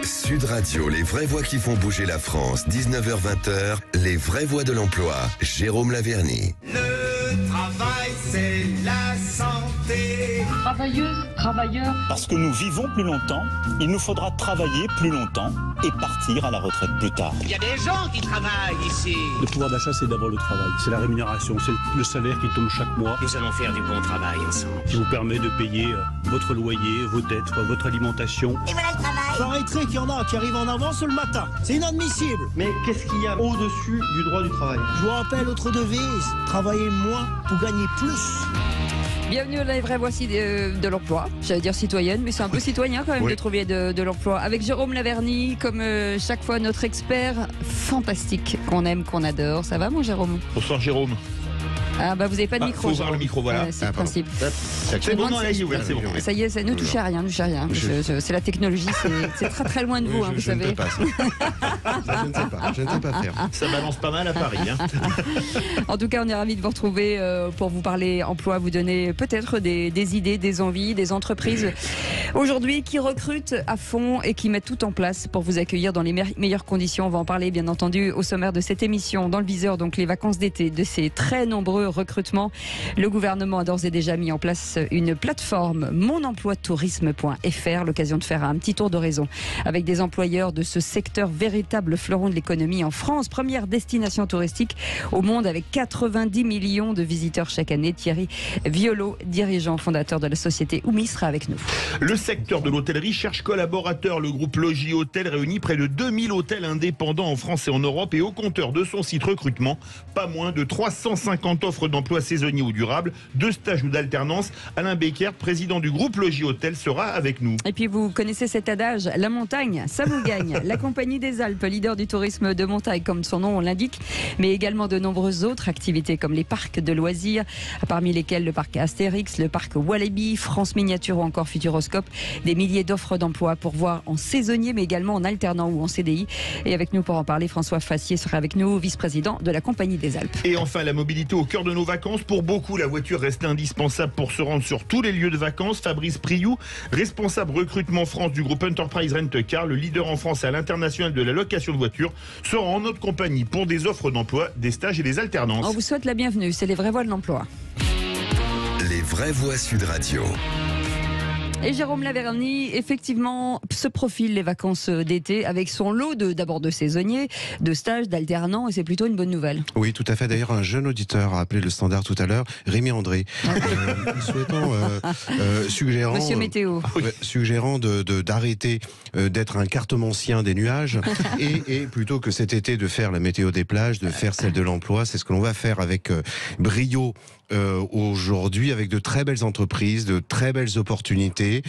Sud Radio, les vraies voix qui font bouger la France, 19h-20h, les vraies voix de l'emploi, Jérôme Laverny. Le travail, c'est la santé. Travailleuses, travailleurs. Parce que nous vivons plus longtemps, il nous faudra travailler plus longtemps et partir à la retraite plus tard. Il y a des gens qui travaillent ici. Le pouvoir d'achat, c'est d'abord le travail, c'est la rémunération, c'est le salaire qui tombe chaque mois. Nous allons faire du bon travail ensemble. Qui vous permet de payer votre loyer, vos dettes, votre alimentation. Et voilà le travail. J'arrêterai qu'il y en a qui arrivent en avance le matin. C'est inadmissible. Mais qu'est-ce qu'il y a au-dessus du droit du travail? Je vous rappelle votre devise, travailler moins pour gagner plus. Bienvenue à la vraie voix de l'emploi. J'allais dire citoyenne, mais c'est un peu citoyen quand même de trouver de l'emploi. Avec Jérôme Laverny, comme chaque fois, notre expert fantastique qu'on aime, qu'on adore. Ça va, mon Jérôme? Bonsoir, Jérôme. Ah bah vous n'avez pas de micro. Faut ouvrir le micro, voilà. C'est le principe. C'est bon, non, là, il est ouvert, c'est bon. Ça y est, ne touchez à rien, ne touchez à rien. C'est la technologie, c'est très très loin de vous, vous savez. Ne peux pas, ça. Je ne sais pas faire. Ça balance pas mal à Paris. En tout cas, on est ravis de vous retrouver pour vous parler emploi, vous donner peut-être des idées, des envies, des entreprises aujourd'hui qui recrutent à fond et qui mettent tout en place pour vous accueillir dans les meilleures conditions. On va en parler bien entendu au sommaire de cette émission. Dans le viseur, donc les vacances d'été, de ces très nombreux recrutement. Le gouvernement a d'ores et déjà mis en place une plateforme monemploitourisme.fr, l'occasion de faire un petit tour d'horizon avec des employeurs de ce secteur, véritable fleuron de l'économie en France, première destination touristique au monde avec 90 millions de visiteurs chaque année. Thierry Violo, dirigeant fondateur de la société Oumi, sera avec nous. Le secteur de l'hôtellerie cherche collaborateurs. Le groupe Logis Hôtel réunit près de 2000 hôtels indépendants en France et en Europe et au compteur de son site recrutement, pas moins de 350 offres d'emploi saisonniers ou durables, de stage ou d'alternance. Alain Becker, président du groupe Logis Hôtel, sera avec nous. Et puis vous connaissez cet adage, la montagne, ça vous gagne. La Compagnie des Alpes, leader du tourisme de montagne, comme son nom l'indique, mais également de nombreuses autres activités comme les parcs de loisirs, parmi lesquels le parc Astérix, le parc Walibi, France Miniature ou encore Futuroscope. Des milliers d'offres d'emploi pour voir en saisonnier, mais également en alternant ou en CDI. Et avec nous pour en parler, François Fassier sera avec nous, vice-président de la Compagnie des Alpes. Et enfin, la mobilité au cœur de nos vacances. Pour beaucoup, la voiture reste indispensable pour se rendre sur tous les lieux de vacances. Fabrice Priou, responsable recrutement France du groupe Enterprise Rent Car, le leader en France et à l'international de la location de voitures, sera en notre compagnie pour des offres d'emploi, des stages et des alternances. On vous souhaite la bienvenue, c'est les vraies voix de l'emploi. Les vraies voix Sud Radio. Et Jérôme Laverny, effectivement, se profile les vacances d'été avec son lot d'abord de saisonniers, de stages, d'alternants, et c'est plutôt une bonne nouvelle. Oui, tout à fait. D'ailleurs, un jeune auditeur a appelé le standard tout à l'heure, Rémi André, suggérant, Monsieur Météo. Suggérant d'arrêter d'être un cartomancien des nuages et plutôt que cet été de faire la météo des plages, de faire celle de l'emploi. C'est ce que l'on va faire avec brio aujourd'hui, avec de très belles entreprises, de très belles opportunités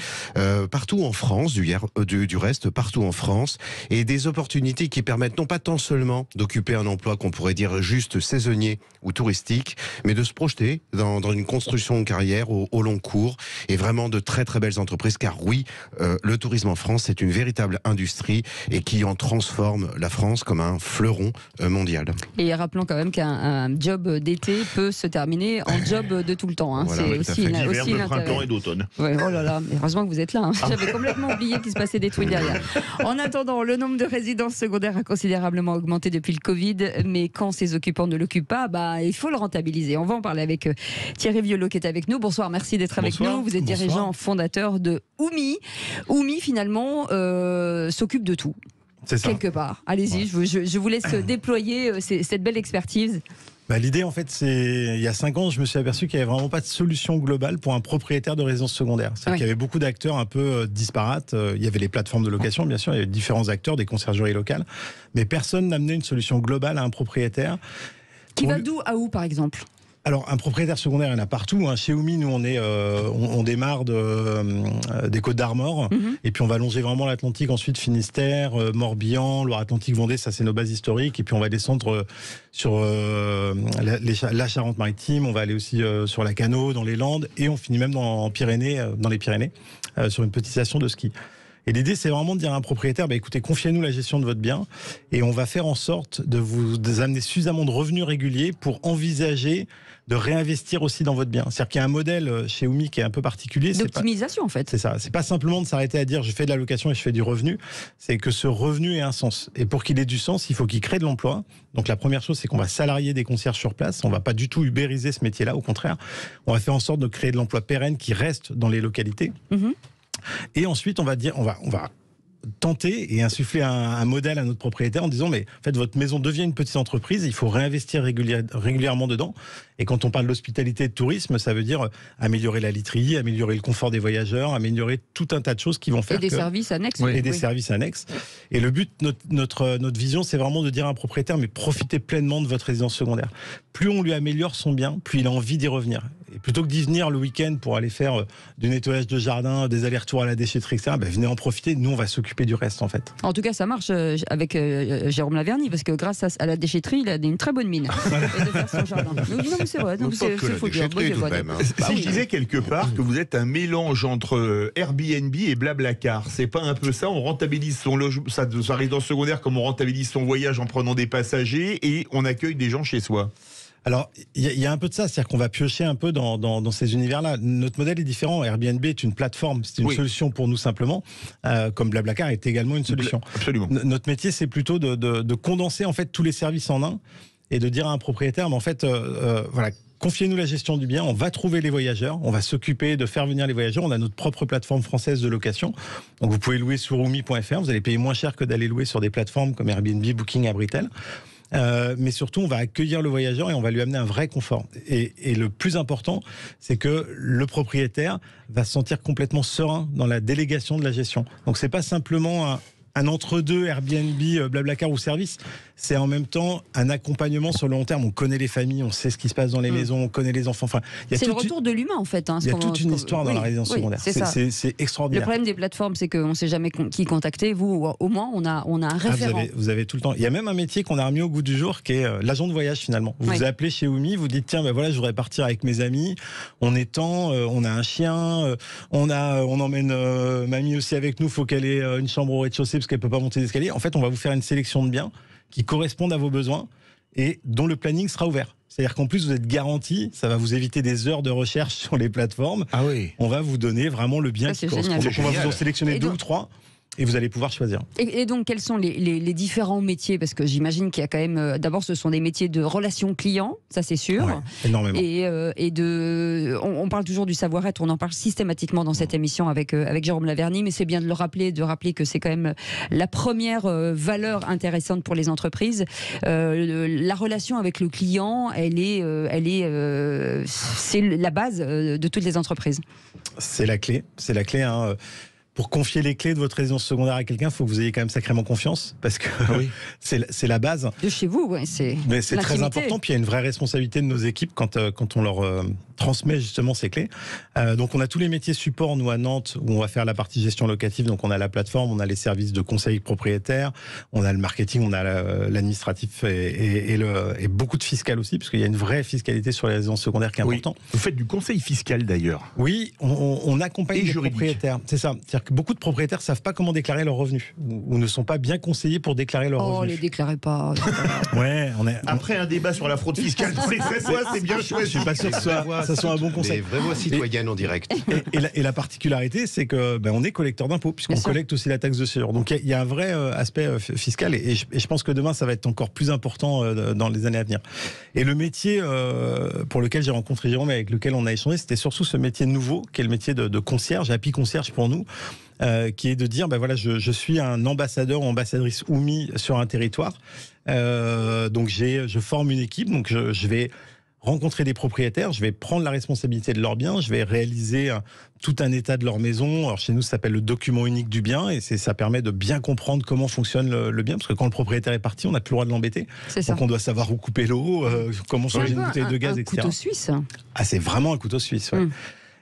partout en France, du reste partout en France, et des opportunités qui permettent non pas tant seulement d'occuper un emploi qu'on pourrait dire juste saisonnier ou touristique, mais de se projeter dans une construction de carrière au long cours, et vraiment de très très belles entreprises, car oui, le tourisme en France c'est une véritable industrie et qui en transforme la France comme un fleuron mondial. Et rappelons quand même qu'un job d'été peut se terminer en job de tout le temps. Voilà, c'est aussi d'hiver, de printemps et d'automne. Ouais, oh là là, mais heureusement que vous êtes là. J'avais complètement oublié qu'il se passait des trucs derrière. En attendant, le nombre de résidences secondaires a considérablement augmenté depuis le Covid, mais quand ses occupants ne l'occupent pas, il faut le rentabiliser. On va en parler avec Thierry Violo qui est avec nous. Bonsoir, merci d'être avec nous. Vous êtes dirigeant fondateur de Oumi. Oumi, finalement, s'occupe de tout. C'est ça. Quelque part. Allez-y, je vous laisse déployer cette belle expertise. L'idée, en fait, c'est il y a 5 ans, je me suis aperçu qu'il n'y avait vraiment pas de solution globale pour un propriétaire de résidence secondaire. C'est-à-dire qu'il y avait beaucoup d'acteurs un peu disparates. Il y avait les plateformes de location, bien sûr, il y avait différents acteurs, des conciergeries locales, mais personne n'amenait une solution globale à un propriétaire. Qui va d'où à où, par exemple ? Alors, un propriétaire secondaire, il y en a partout. Chez Oumi, nous, on démarre des Côtes d'Armor, et puis on va longer vraiment l'Atlantique, ensuite Finistère, Morbihan, Loire-Atlantique, Vendée, ça c'est nos bases historiques, et puis on va descendre sur la Charente-Maritime, on va aller aussi sur la Cano, dans les Landes, et on finit même dans les Pyrénées, sur une petite station de ski. Et l'idée, c'est vraiment de dire à un propriétaire, écoutez, confiez-nous la gestion de votre bien et on va faire en sorte de vous amener suffisamment de revenus réguliers pour envisager de réinvestir aussi dans votre bien. C'est-à-dire qu'il y a un modèle chez Oumi qui est un peu particulier. D'optimisation, en fait. C'est ça. C'est pas simplement de s'arrêter à dire je fais de la location et je fais du revenu. C'est que ce revenu ait un sens. Et pour qu'il ait du sens, il faut qu'il crée de l'emploi. Donc la première chose, c'est qu'on va salarier des concierges sur place. On va pas du tout ubériser ce métier-là. Au contraire, on va faire en sorte de créer de l'emploi pérenne qui reste dans les localités. Et ensuite, on va tenter et insuffler un modèle à notre propriétaire en disant mais en fait votre maison devient une petite entreprise, il faut réinvestir régulièrement dedans. Et quand on parle d'hospitalité et de tourisme, ça veut dire améliorer la literie, améliorer le confort des voyageurs, améliorer tout un tas de choses qui vont faire et des services annexes. Et des services annexes. Et le but, notre vision, c'est vraiment de dire à un propriétaire mais profitez pleinement de votre résidence secondaire. Plus on lui améliore son bien, plus il a envie d'y revenir. Et plutôt que d'y venir le week-end pour aller faire du nettoyage de jardin, des allers-retours à la déchetterie, etc., venez en profiter. Nous, on va s'occuper du reste, en fait. En tout cas, ça marche avec Jérôme Laverny, parce que grâce à la déchetterie, il a une très bonne mine. Et de faire son jardin. Donc, non, mais c'est vrai. C'est faux dire. Si je disais quelque part que vous êtes un mélange entre Airbnb et Blablacar, c'est pas un peu ça? On rentabilise sa résidence secondaire comme on rentabilise son voyage en prenant des passagers et on accueille des gens chez soi. Alors, il y a un peu de ça, c'est-à-dire qu'on va piocher un peu dans ces univers-là. Notre modèle est différent. Airbnb est une plateforme, c'est une solution pour nous simplement, comme Blablacar est également une solution. Absolument. Notre métier, c'est plutôt de condenser en fait tous les services en un et de dire à un propriétaire, mais en fait, voilà. Confiez-nous la gestion du bien, on va trouver les voyageurs, on va s'occuper de faire venir les voyageurs. On a notre propre plateforme française de location. Donc vous pouvez louer sur oumi.fr, vous allez payer moins cher que d'aller louer sur des plateformes comme Airbnb, Booking, Abritel. Mais surtout, on va accueillir le voyageur et on va lui amener un vrai confort. Et le plus important, c'est que le propriétaire va se sentir complètement serein dans la délégation de la gestion. Donc c'est pas simplement un entre-deux Airbnb, Blablacar ou service, c'est en même temps un accompagnement sur le long terme. On connaît les familles, on sait ce qui se passe dans les maisons, on connaît les enfants. Enfin, c'est le retour de l'humain en fait. Il y a toute une histoire dans la résidence secondaire. C'est extraordinaire. Le problème des plateformes, c'est qu'on ne sait jamais qui contacter. Vous, au moins, on a un référent. Vous avez tout le temps. Il y a même un métier qu'on a remis au goût du jour qui est l'agent de voyage finalement. Vous vous appelez chez Oumi, vous dites tiens, voilà, je voudrais partir avec mes amis. On est temps, on a un chien, on emmène mamie aussi avec nous. Faut qu'elle ait une chambre au rez-de-chaussée parce qu'elle peut pas monter l'escalier. En fait, on va vous faire une sélection de biens qui correspondent à vos besoins et dont le planning sera ouvert. C'est-à-dire qu'en plus, vous êtes garanti, ça va vous éviter des heures de recherche sur les plateformes. Ah oui. On va vous donner vraiment le bien qui correspond. Donc, on va vous en sélectionner 2 ou 3. Et vous allez pouvoir choisir. Et donc, quels sont les différents métiers? Parce que j'imagine qu'il y a quand même... D'abord, ce sont des métiers de relations clients, ça c'est sûr. Ouais, énormément. On parle toujours du savoir-être, on en parle systématiquement dans cette émission avec Jérôme Laverny, mais c'est bien de le rappeler, que c'est quand même la première valeur intéressante pour les entreprises. La relation avec le client, c'est la base de toutes les entreprises. C'est la clé, hein. Pour confier les clés de votre résidence secondaire à quelqu'un, il faut que vous ayez quand même sacrément confiance, parce que c'est la base. De chez vous, Mais c'est très important, puis il y a une vraie responsabilité de nos équipes quand on leur transmet justement ces clés. Donc on a tous les métiers support, nous à Nantes, où on va faire la partie gestion locative, donc on a la plateforme, on a les services de conseil propriétaire, on a le marketing, on a l'administratif et beaucoup de fiscal aussi, parce qu'il y a une vraie fiscalité sur les résidences secondaires qui est importante. Vous faites du conseil fiscal d'ailleurs. Oui, on accompagne les propriétaires. C'est ça. C'est-à-dire que beaucoup de propriétaires ne savent pas comment déclarer leurs revenus ou ne sont pas bien conseillés pour déclarer leurs revenus. Oh, les déclarez pas. Après un débat sur la fraude fiscale, c'est bien choisi. Je suis pas sûr que ça soit un bon conseil. Les vraies voix citoyennes en direct. Et la particularité, c'est que on est collecteur d'impôts, puisqu'on collecte aussi la taxe de séjour. Donc il y a un vrai aspect fiscal, et je pense que demain, ça va être encore plus important dans les années à venir. Et le métier pour lequel j'ai rencontré Jérôme et avec lequel on a échangé, c'était surtout ce métier nouveau, qui est le métier de concierge, Happy Concierge pour nous. Qui est de dire, je suis un ambassadeur ou ambassadrice Oumi sur un territoire. Donc je forme une équipe, donc je vais rencontrer des propriétaires, je vais prendre la responsabilité de leurs biens, je vais réaliser tout un état de leur maison. Alors chez nous, ça s'appelle le document unique du bien, et ça permet de bien comprendre comment fonctionne le bien, parce que quand le propriétaire est parti, on n'a plus le droit de l'embêter. Donc on doit savoir où couper l'eau, comment changer une bouteille de gaz, etc. C'est un couteau suisse. Ah, c'est vraiment un couteau suisse, ouais.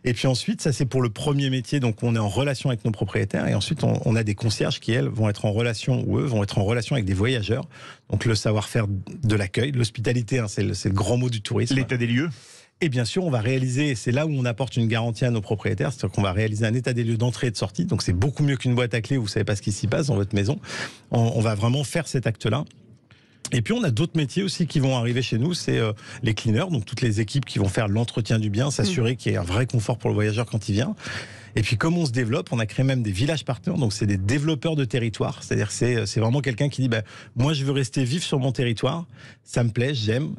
Et puis ensuite, ça c'est pour le premier métier, donc on est en relation avec nos propriétaires, et ensuite on a des concierges qui, eux, vont être en relation avec des voyageurs, donc le savoir-faire de l'accueil, l'hospitalité, c'est le grand mot du tourisme. L'état des lieux. Et bien sûr, on va réaliser, et c'est là où on apporte une garantie à nos propriétaires, c'est-à-dire qu'on va réaliser un état des lieux d'entrée et de sortie. Donc c'est beaucoup mieux qu'une boîte à clés où vous savez pas ce qui s'y passe dans votre maison. On va vraiment faire cet acte-là. Et puis on a d'autres métiers aussi qui vont arriver chez nous, c'est les cleaners, donc toutes les équipes qui vont faire l'entretien du bien, s'assurer qu'il y ait un vrai confort pour le voyageur quand il vient. Et puis comme on se développe, on a créé même des villages partenaires, donc c'est des développeurs de territoire, c'est-à-dire c'est vraiment quelqu'un qui dit moi je veux rester vivre sur mon territoire, ça me plaît, j'aime,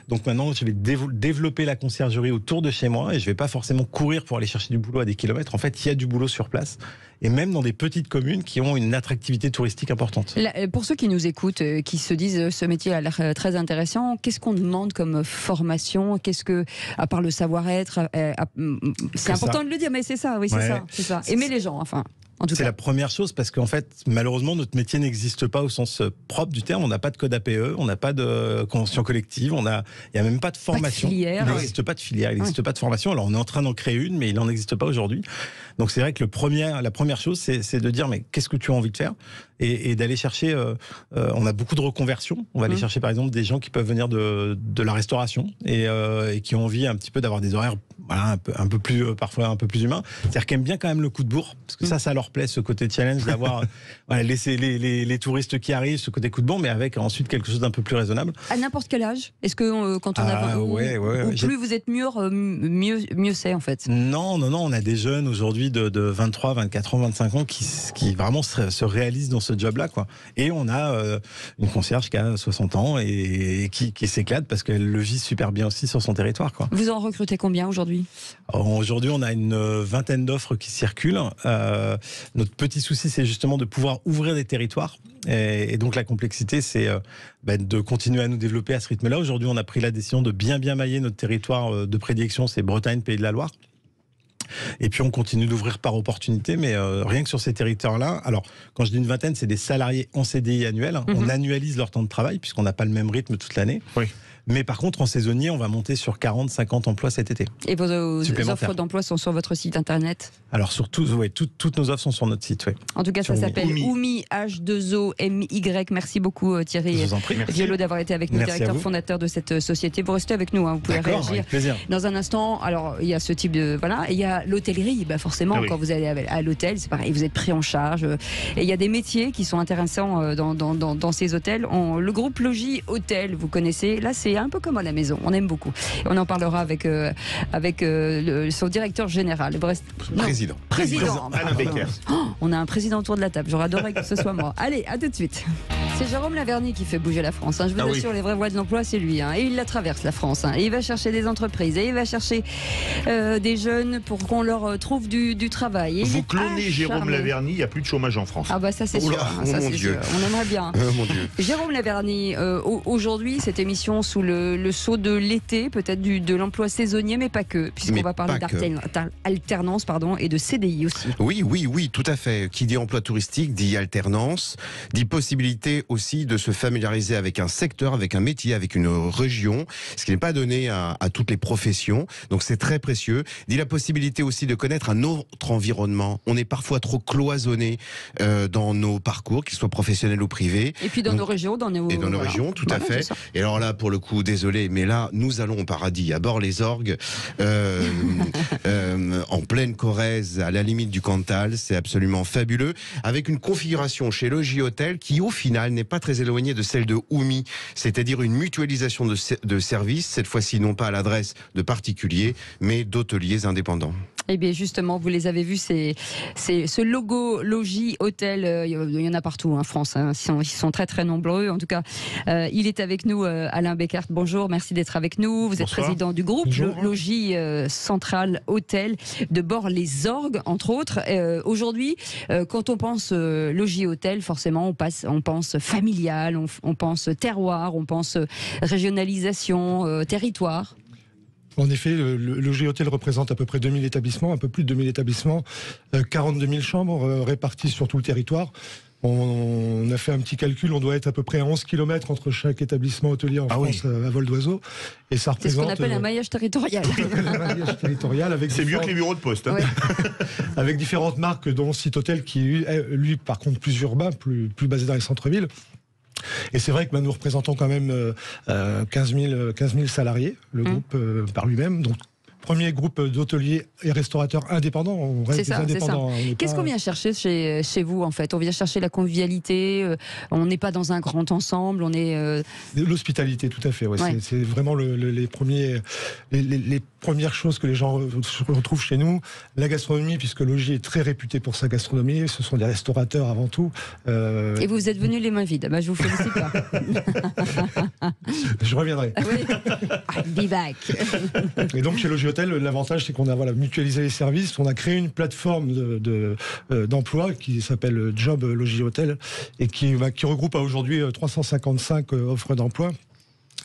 donc maintenant je vais développer la conciergerie autour de chez moi et je vais pas forcément courir pour aller chercher du boulot à des kilomètres. En fait, il y a du boulot sur place. Et même dans des petites communes qui ont une attractivité touristique importante. Là, pour ceux qui nous écoutent, qui se disent ce métier a l'air très intéressant, qu'est-ce qu'on demande comme formation? Qu'est-ce que, à part le savoir-être, c'est important de le dire, mais c'est ça, oui, c'est ça. Aimer les gens, enfin. C'est la première chose parce qu'en fait, malheureusement, notre métier n'existe pas au sens propre du terme. On n'a pas de code APE, on n'a pas de convention collective, il n'y a même pas de formation. Il n'existe pas de filière, il n'existe pas de formation. Alors on est en train d'en créer une, mais il n'en existe pas aujourd'hui. Donc c'est vrai que la première chose, c'est de dire mais qu'est-ce que tu as envie de faire et d'aller chercher. On a beaucoup de reconversions. On va aller chercher par exemple des gens qui peuvent venir de la restauration et qui ont envie un petit peu d'avoir des horaires un peu plus parfois un peu plus humains. C'est-à-dire qu'ils aiment bien quand même le coup de bourre parce que ça leur plaît, ce côté challenge d'avoir laisser les touristes qui arrivent, ce côté coup de bourre, mais avec ensuite quelque chose d'un peu plus raisonnable. À n'importe quel âge? Est-ce que quand on a ou plus vous êtes mûr, mieux c'est en fait? Non, on a des jeunes aujourd'hui de 23, 24 ans, 25 ans qui vraiment se réalisent dans ce job-là, quoi. Et on a une concierge qui a 60 ans et qui s'éclate parce qu'elle le vit super bien aussi sur son territoire, quoi. Vous en recrutez combien aujourd'hui? Aujourd'hui, on a une vingtaine d'offres qui circulent. Notre petit souci, c'est justement de pouvoir ouvrir des territoires. Et donc, la complexité, c'est de continuer à nous développer à ce rythme-là. Aujourd'hui, on a pris la décision de bien mailler notre territoire de prédilection, c'est Bretagne, Pays de la Loire. Et puis on continue d'ouvrir par opportunité, mais rien que sur ces territoires-là. Alors, quand je dis une vingtaine, c'est des salariés en CDI annuel. On annualise leur temps de travail, puisqu'on n'a pas le même rythme toute l'année. Oui. Mais par contre, en saisonnier, on va monter sur 40-50 emplois cet été. Et vos offres d'emploi sont sur votre site internet? Alors, toutes nos offres sont sur notre site, oui. En tout cas, ça s'appelle Oumi, H2OMY. Merci beaucoup Thierry Violo d'avoir été avec nous, directeur fondateur de cette société. Vous restez avec nous, vous pouvez réagir. Avec plaisir. Dans un instant, alors, il y a ce type de... Voilà, et il y a l'hôtellerie. Forcément, quand vous allez à l'hôtel, c'est pareil, vous êtes pris en charge. Et il y a des métiers qui sont intéressants dans ces hôtels. Le groupe Logis Hôtel, vous connaissez, là, c'est un peu comme à la maison, on aime beaucoup. On en parlera avec son directeur général. Président. Alain Becker. On a un président autour de la table, j'aurais adoré que ce soit moi. Allez, à tout de suite. C'est Jérôme Laverny qui fait bouger la France. Je vous assure, les vraies voies de l'emploi, c'est lui. Et il la traverse, la France. Et il va chercher des entreprises. Et il va chercher des jeunes pour qu'on leur trouve du travail. Et vous clonez Jérôme Laverny, il n'y a plus de chômage en France. Ah ça c'est sûr. Sûr. On aimerait bien. Mon Dieu. Jérôme Laverny, aujourd'hui, cette émission sous le sceau de l'été, peut-être de l'emploi saisonnier, mais pas que, puisqu'on va parler d'alternance et de CDI aussi. Oui, tout à fait. Qui dit emploi touristique dit alternance, dit possibilité aussi de se familiariser avec un secteur, avec un métier, avec une région, ce qui n'est pas donné à toutes les professions. Donc c'est très précieux. Dit la possibilité aussi de connaître un autre environnement. On est parfois trop cloisonné dans nos parcours, qu'ils soient professionnels ou privés. Et puis dans nos régions, régions, tout à fait. Et alors là, pour le coup, désolé, mais là, nous allons au paradis, à Bord-les-Orgues, en pleine Corrèze, à la limite du Cantal. C'est absolument fabuleux, avec une configuration chez Logis Hôtel qui, au final, n'est pas très éloignée de celle de Oumi, c'est-à-dire une mutualisation de services, cette fois-ci non pas à l'adresse de particuliers, mais d'hôteliers indépendants. Eh bien justement, vous les avez vus, c'est ce logo Logis Hôtel, il y en a partout en France, ils sont très très nombreux. En tout cas, il est avec nous, Alain Beckert. Bonjour, merci d'être avec nous. Vous êtes président du groupe Logis Central Hôtel de Bord-les-Orgues, entre autres. Aujourd'hui, quand on pense Logis Hôtel, forcément, on pense familial, on pense terroir, on pense régionalisation, territoire. En effet, le Logis Hôtel représente à peu près 2000 établissements, un peu plus de 2000 établissements, 42 000 chambres réparties sur tout le territoire. On a fait un petit calcul, on doit être à peu près à 11 km entre chaque établissement hôtelier en France à vol d'oiseau. Et ça représente... C'est ce qu'on appelle un maillage territorial. Un maillage territorial avec c'est mieux que les bureaux de poste. Avec différentes marques, dont Site Hôtel qui, lui, par contre, plus urbain, plus basé dans les centres-villes. Et c'est vrai que nous représentons quand même 15 000 salariés, le groupe par lui-même. Donc, premier groupe d'hôteliers et restaurateurs indépendants. On reste des indépendants. Qu'est-ce qu'on vient chercher chez vous, en fait? On vient chercher la convivialité, on n'est pas dans un grand ensemble, on est... L'hospitalité, tout à fait. Ouais. Ouais. C'est vraiment les premières choses que les gens retrouvent chez nous. La gastronomie, puisque Logis est très réputé pour sa gastronomie, ce sont des restaurateurs avant tout. Et vous êtes venus les mains vides. Je vous félicite pas. Je reviendrai. Oui. Be back. Et donc chez Logis Hôtel, l'avantage c'est qu'on a mutualisé les services, on a créé une plateforme d'emploi qui s'appelle Job Logis Hôtel et qui regroupe aujourd'hui 355 offres d'emploi,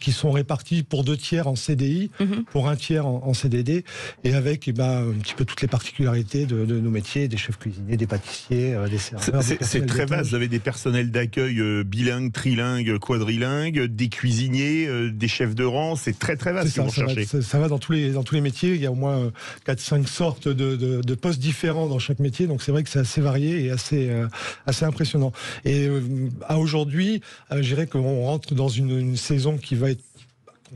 qui sont répartis pour 2 tiers en CDI, pour 1 tiers en CDD, et avec un petit peu toutes les particularités de nos métiers, des chefs cuisiniers, des pâtissiers, des serveurs. C'est très vaste, vous avez des personnels d'accueil bilingues, trilingues, quadrilingues, des cuisiniers, des chefs de rang, c'est très très vaste ce que vous recherchez. Ça va dans tous les métiers, il y a au moins 4-5 sortes de postes différents dans chaque métier, donc c'est vrai que c'est assez varié et assez impressionnant. Et à aujourd'hui, je dirais qu'on rentre dans une saison qui va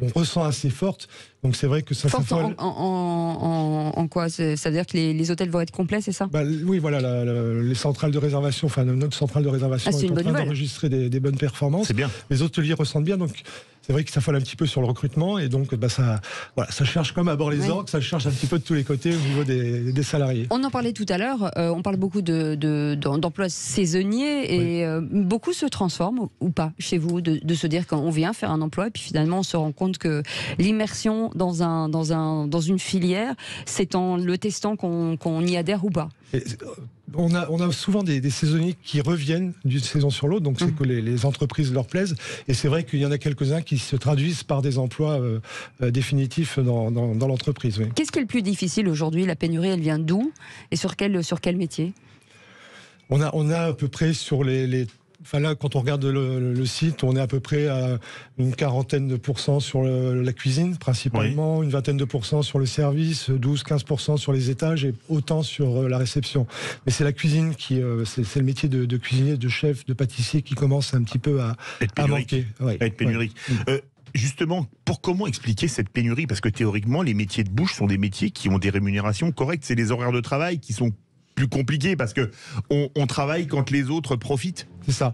on ressent assez forte, donc c'est vrai que ça s'affole. En quoi? C'est-à-dire que les hôtels vont être complets, c'est ça? Oui, voilà, les centrales de réservation, notre centrale de réservation est en train d'enregistrer des bonnes performances. C'est bien. Les hôteliers ressentent bien, donc c'est vrai que ça s'affole un petit peu sur le recrutement, et donc ça cherche comme à bord les orques, ça cherche un petit peu de tous les côtés au niveau des salariés. On en parlait tout à l'heure, on parle beaucoup d'emplois saisonniers, et beaucoup se transforment ou pas chez vous, de se dire qu'on vient faire un emploi, et puis finalement on se rend compte que l'immersion dans une filière, c'est en le testant qu'on y adhère ou pas. On a souvent des saisonniers qui reviennent d'une saison sur l'autre, donc c'est que les entreprises leur plaisent, et c'est vrai qu'il y en a quelques-uns qui se traduisent par des emplois définitifs dans l'entreprise. Oui. Qu'est-ce qui est le plus difficile aujourd'hui? La pénurie, elle vient d'où? Et sur quel métier? On a à peu près sur là, quand on regarde le site, on est à peu près à une 40% sur la cuisine, principalement, une 20% sur le service, 12-15% sur les étages, et autant sur la réception. Mais c'est la cuisine c'est le métier de cuisinier, de chef, de pâtissier qui commence un petit peu à manquer. Être pénurique. Justement, comment expliquer cette pénurie? Parce que théoriquement, les métiers de bouche sont des métiers qui ont des rémunérations correctes. C'est les horaires de travail qui sont plus compliqués parce que on travaille quand les autres profitent. C'est ça.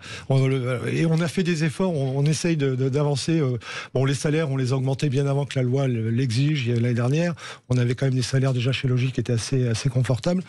Et on a fait des efforts, on essaye d'avancer. Les salaires, on les a augmentés bien avant que la loi l'exige. L'année dernière, on avait quand même des salaires déjà chez Logis qui étaient assez confortables.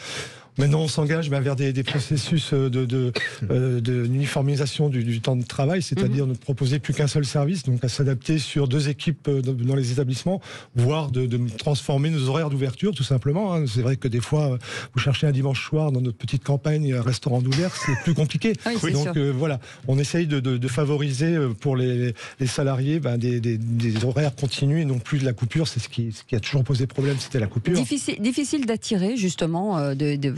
Maintenant, on s'engage vers des processus d'uniformisation du temps de travail, c'est-à-dire ne proposer plus qu'un seul service, donc à s'adapter sur 2 équipes dans les établissements, voire de transformer nos horaires d'ouverture, tout simplement. C'est vrai que des fois, vous cherchez un dimanche soir dans notre petite campagne un restaurant d'ouvert, c'est plus compliqué. Donc voilà, on essaye de favoriser pour les salariés des horaires continus et non plus de la coupure. C'est ce qui a toujours posé problème, c'était la coupure. Difficile d'attirer justement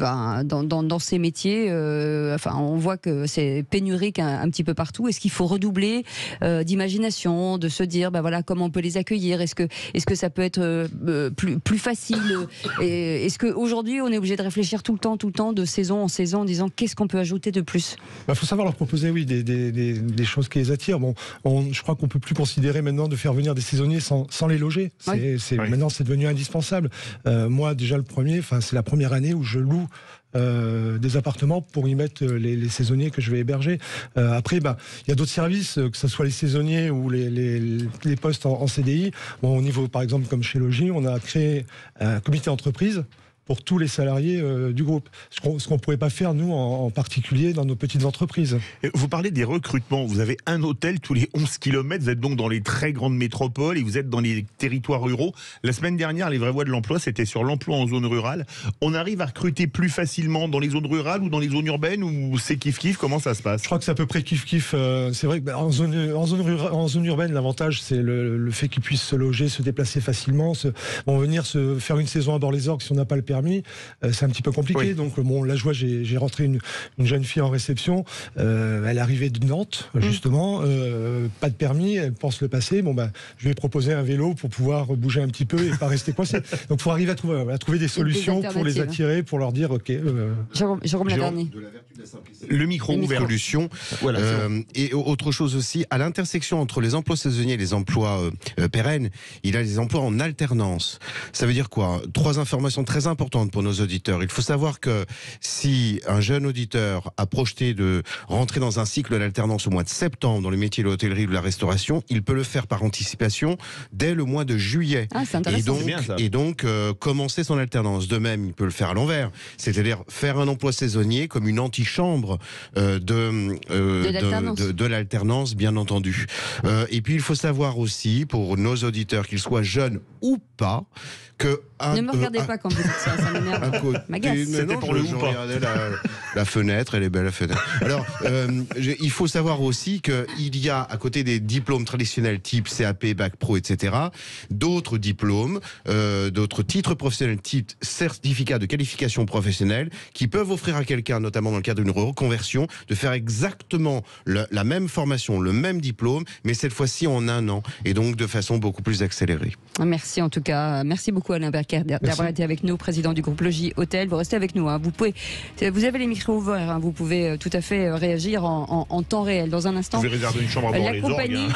dans ces métiers. On voit que c'est pénurique un petit peu partout. Est-ce qu'il faut redoubler d'imagination, de se dire comment on peut les accueillir? Est-ce que ça peut être plus facile? Est-ce qu'aujourd'hui on est obligé de réfléchir tout le temps de saison en saison en disant qu'est-ce qu'on peut ajouter de plus? Faut savoir leur proposer des choses qui les attirent. Je crois qu'on peut plus considérer maintenant de faire venir des saisonniers sans les loger. Maintenant c'est devenu indispensable. Moi déjà c'est la première année où je loue des appartements pour y mettre les saisonniers que je vais héberger. Après, il y a d'autres services, que ce soit les saisonniers ou les postes en CDI. Au niveau, par exemple, comme chez Logis, on a créé un comité d'entreprise pour tous les salariés du groupe. Ce qu'on ne pourrait pas faire, nous, en particulier, dans nos petites entreprises. Vous parlez des recrutements. Vous avez un hôtel tous les 11 km. Vous êtes donc dans les très grandes métropoles et vous êtes dans les territoires ruraux. La semaine dernière, les vraies voies de l'emploi, c'était sur l'emploi en zone rurale. On arrive à recruter plus facilement dans les zones rurales ou dans les zones urbaines, ou c'est kiff-kiff? Comment ça se passe? Je crois que c'est à peu près kiff-kiff. C'est vrai que en zone urbaine, l'avantage, c'est le fait qu'ils puissent se loger, se déplacer facilement, venir se faire une saison à Bord-les-Orgues si on n'a pas le permis. permis, c'est un petit peu compliqué. Donc bon, là je vois, j'ai rentré une jeune fille en réception, elle arrivait de Nantes justement, pas de permis, elle pense le passer. Bon bah, je lui ai proposé un vélo pour pouvoir bouger un petit peu et pas rester coincé. Donc il faut arriver à trouver des solutions pour les attirer, pour leur dire ok. Jérôme Lavergne. Le micro ouvert. Solution. Voilà, et autre chose aussi, à l'intersection entre les emplois saisonniers et les emplois pérennes, il y a les emplois en alternance. Ça veut dire quoi? 3 informations très importantes pour nos auditeurs. Il faut savoir que si un jeune auditeur a projeté de rentrer dans un cycle d'alternance au mois de septembre dans le métier de l'hôtellerie ou de la restauration, il peut le faire par anticipation dès le mois de juillet. Ah, c'est intéressant. Et donc commencer son alternance. De même, il peut le faire à l'envers, c'est-à-dire faire un emploi saisonnier comme une antichambre de l'alternance, bien entendu. Et puis il faut savoir aussi, pour nos auditeurs, qu'ils soient jeunes ou pas, que ne me regardez pas quand vous dites ça, ça m'énerve. C'était pour le ou pas. La fenêtre, elle est belle la fenêtre. Alors, il faut savoir aussi qu'il y a, à côté des diplômes traditionnels type CAP, Bac Pro, etc., d'autres diplômes, d'autres titres professionnels type certificat de qualification professionnelle qui peuvent offrir à quelqu'un, notamment dans le cadre d'une reconversion, de faire exactement la même formation, le même diplôme, mais cette fois-ci en 1 an, et donc de façon beaucoup plus accélérée. Merci en tout cas, merci beaucoup Alain Berker d'avoir été avec nous, président du groupe Logis Hôtel. Vous restez avec nous, hein. Vous avez les micros ouverts, hein. Vous pouvez tout à fait réagir en temps réel. Dans un instant, vous pouvez réserver une chambre à bord la compagnie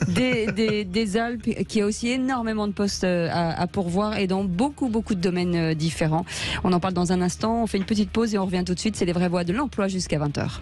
des Alpes qui a aussi énormément de postes à pourvoir et dans beaucoup de domaines différents. On en parle dans un instant, on fait une petite pause et on revient tout de suite. C'est les vraies voix de l'emploi jusqu'à 20h.